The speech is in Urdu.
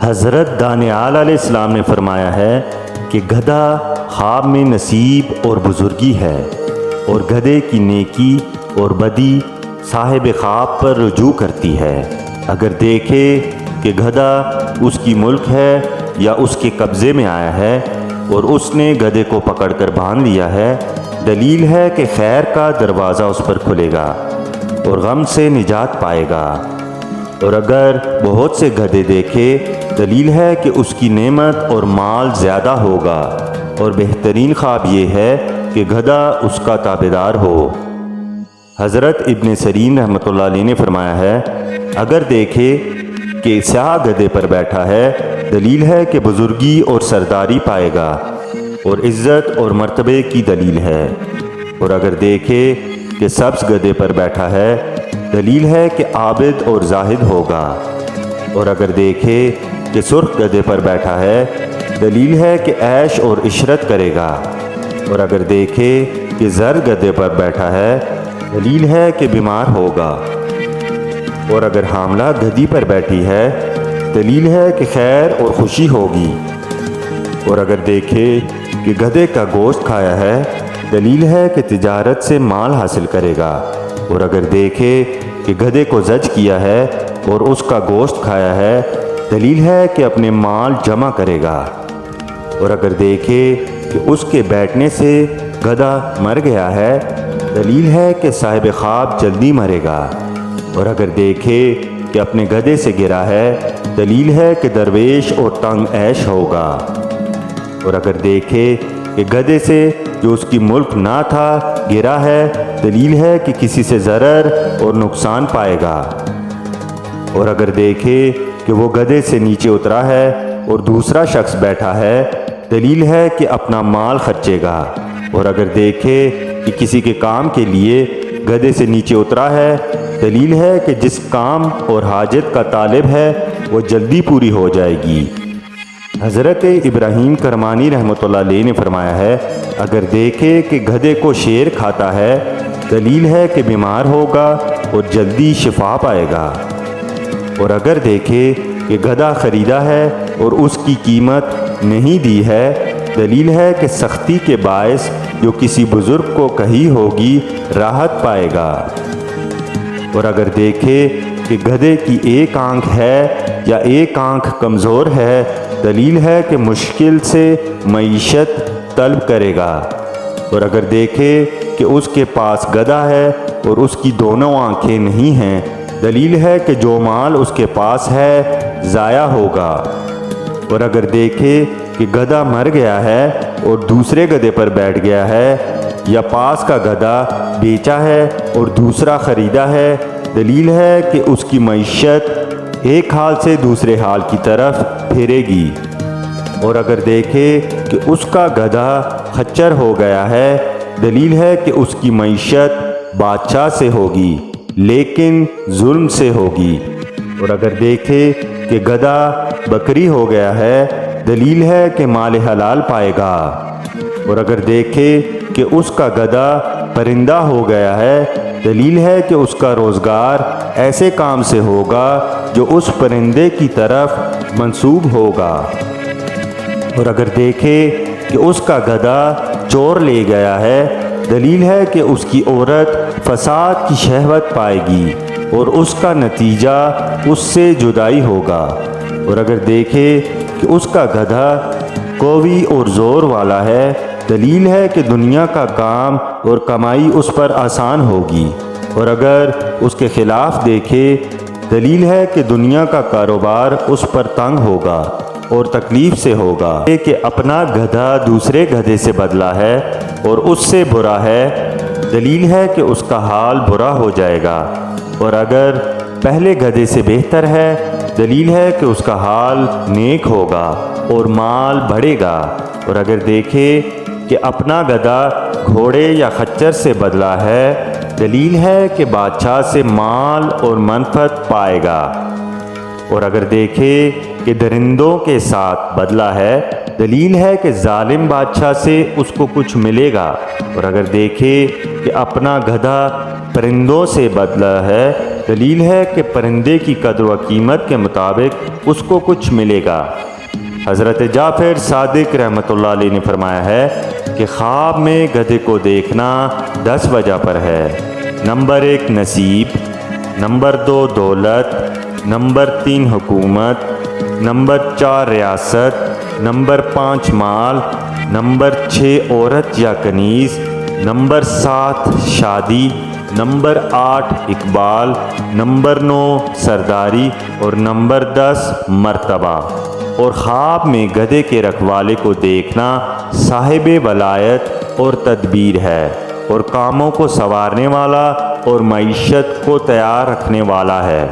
حضرت دانیال علیہ السلام نے فرمایا ہے کہ گدھا خواب میں نصیب اور بزرگی ہے، اور گدھے کی نیکی اور بدی صاحب خواب پر رجوع کرتی ہے۔ اگر دیکھے کہ گدھا اس کی ملک ہے یا اس کے قبضے میں آیا ہے اور اس نے گدھے کو پکڑ کر باندھ لیا ہے، دلیل ہے کہ خیر کا دروازہ اس پر کھلے گا اور غم سے نجات پائے گا۔ اور اگر بہت سے گدھے دیکھے، دلیل ہے کہ اس کی نعمت اور مال زیادہ ہوگا، اور بہترین خواب یہ ہے کہ گدھا اس کا تابعدار ہو۔ حضرت ابن سیرین رحمۃ اللہ علیہ نے فرمایا ہے، اگر دیکھے کہ سیاہ گدھے پر بیٹھا ہے، دلیل ہے کہ بزرگی اور سرداری پائے گا، اور عزت اور مرتبے کی دلیل ہے۔ اور اگر دیکھے کہ سبز گدھے پر بیٹھا ہے، دلیل ہے کہ عابد اور زاہد ہوگا۔ اور اگر دیکھے کہ سرخ گدھے پر بیٹھا ہے، دلیل ہے کہ عیش اور عشرت کرے گا۔ اور اگر دیکھے کہ زرد گدھے پر بیٹھا ہے، دلیل ہے کہ بیمار ہوگا۔ اور اگر حاملہ گدھی پر بیٹھی ہے، دلیل ہے کہ خیر اور خوشی ہوگی۔ اور اگر دیکھے کہ گدھے کا گوشت کھایا ہے، دلیل ہے کہ تجارت سے مال حاصل کرے گا۔ اور اگر دیکھے کہ گدھے کو زج کیا ہے اور اس کا گوشت کھایا ہے، دلیل ہے کہ اپنے مال جمع کرے گا۔ اور اگر دیکھے کہ اس کے بیٹھنے سے گدھا مر گیا ہے، دلیل ہے کہ صاحب خواب جلدی مرے گا۔ اور اگر دیکھے کہ اپنے گدھے سے گرا ہے، دلیل ہے کہ درویش اور تنگ عیش ہوگا۔ اور اگر دیکھے کہ گدھے سے جو اس کی ملک نہ تھا گرا ہے، دلیل ہے کہ کسی سے ضرر اور نقصان پائے گا۔ اور اگر دیکھے کہ وہ گدھے سے نیچے اترا ہے اور دوسرا شخص بیٹھا ہے، دلیل ہے کہ اپنا مال خرچے گا۔ اور اگر دیکھے کہ کسی کے کام کے لیے گدھے سے نیچے اترا ہے، دلیل ہے کہ جس کام اور حاجت کا طالب ہے وہ جلدی پوری ہو جائے گی۔ حضرت ابراہیم کرمانی رحمۃ اللہ علیہ نے فرمایا ہے، اگر دیکھے کہ گدھے کو شیر کھاتا ہے، دلیل ہے کہ بیمار ہوگا اور جلدی شفا پائے گا۔ اور اگر دیکھے کہ گدھا خریدا ہے اور اس کی قیمت نہیں دی ہے، دلیل ہے کہ سختی کے باعث جو کسی بزرگ کو کہی ہوگی راحت پائے گا۔ اور اگر دیکھے کہ گدھے کی ایک آنکھ ہے یا ایک آنکھ کمزور ہے، دلیل ہے کہ مشکل سے معیشت طلب کرے گا۔ اور اگر دیکھے کہ اس کے پاس گدھا ہے اور اس کی دونوں آنکھیں نہیں ہیں، دلیل ہے کہ جو مال اس کے پاس ہے ضائع ہوگا۔ اور اگر دیکھے کہ گدھا مر گیا ہے اور دوسرے گدھے پر بیٹھ گیا ہے، یا پاس کا گدھا بیچا ہے اور دوسرا خریدا ہے، دلیل ہے کہ اس کی معیشت ایک حال سے دوسرے حال کی طرف پھیرے گی۔ اور اگر دیکھے کہ اس کا گدھا خچر ہو گیا ہے، دلیل ہے کہ اس کی معیشت بادشاہ سے ہوگی لیکن ظلم سے ہوگی۔ اور اگر دیکھے کہ گدھا بکری ہو گیا ہے، دلیل ہے کہ مال حلال پائے گا۔ اور اگر دیکھے کہ اس کا گدھا پرندہ ہو گیا ہے، دلیل ہے کہ اس کا روزگار ایسے کام سے ہوگا جو اس پرندے کی طرف منسوب ہوگا۔ اور اگر دیکھے کہ اس کا گدھا چور لے گیا ہے، دلیل ہے کہ اس کی عورت فساد کی شہوت پائے گی اور اس کا نتیجہ اس سے جدائی ہوگا۔ اور اگر دیکھے کہ اس کا گدھا قوی اور زور والا ہے، دلیل ہے کہ دنیا کا کام اور کمائی اس پر آسان ہوگی۔ اور اگر اس کے خلاف دیکھے، دلیل ہے کہ دنیا کا کاروبار اس پر تنگ ہوگا اور تکلیف سے ہوگا۔ کہ اپنا گدھا دوسرے گدھے سے بدلا ہے اور اس سے برا ہے، دلیل ہے کہ اس کا حال برا ہو جائے گا۔ اور اگر پہلے گدھے سے بہتر ہے، دلیل ہے کہ اس کا حال نیک ہوگا اور مال بڑھے گا۔ اور اگر دیکھے کہ اپنا گدھا گھوڑے یا خچر سے بدلا ہے، دلیل ہے کہ بادشاہ سے مال اور منفعت پائے گا۔ اور اگر دیکھے کہ درندوں کے ساتھ بدلا ہے، دلیل ہے کہ ظالم بادشاہ سے اس کو کچھ ملے گا۔ اور اگر دیکھے کہ اپنا گدھا پرندوں سے بدلا ہے، دلیل ہے کہ پرندے کی قدر و قیمت کے مطابق اس کو کچھ ملے گا۔ حضرت جعفر صادق رحمۃ اللہ علیہ نے فرمایا ہے کہ خواب میں گدھے کو دیکھنا 10 وجہ پر ہے۔ نمبر 1 نصیب، نمبر 2 دولت، نمبر 3 حکومت، نمبر 4 ریاست، نمبر 5 مال، نمبر 6 عورت یا کنیز، نمبر 7 شادی، نمبر 8 اقبال، نمبر 9 سرداری اور نمبر 10 مرتبہ۔ اور خواب میں گدھے کے رکھوالے کو دیکھنا صاحب ولایت اور تدبیر ہے، اور کاموں کو سنوارنے والا اور معیشت کو تیار رکھنے والا ہے۔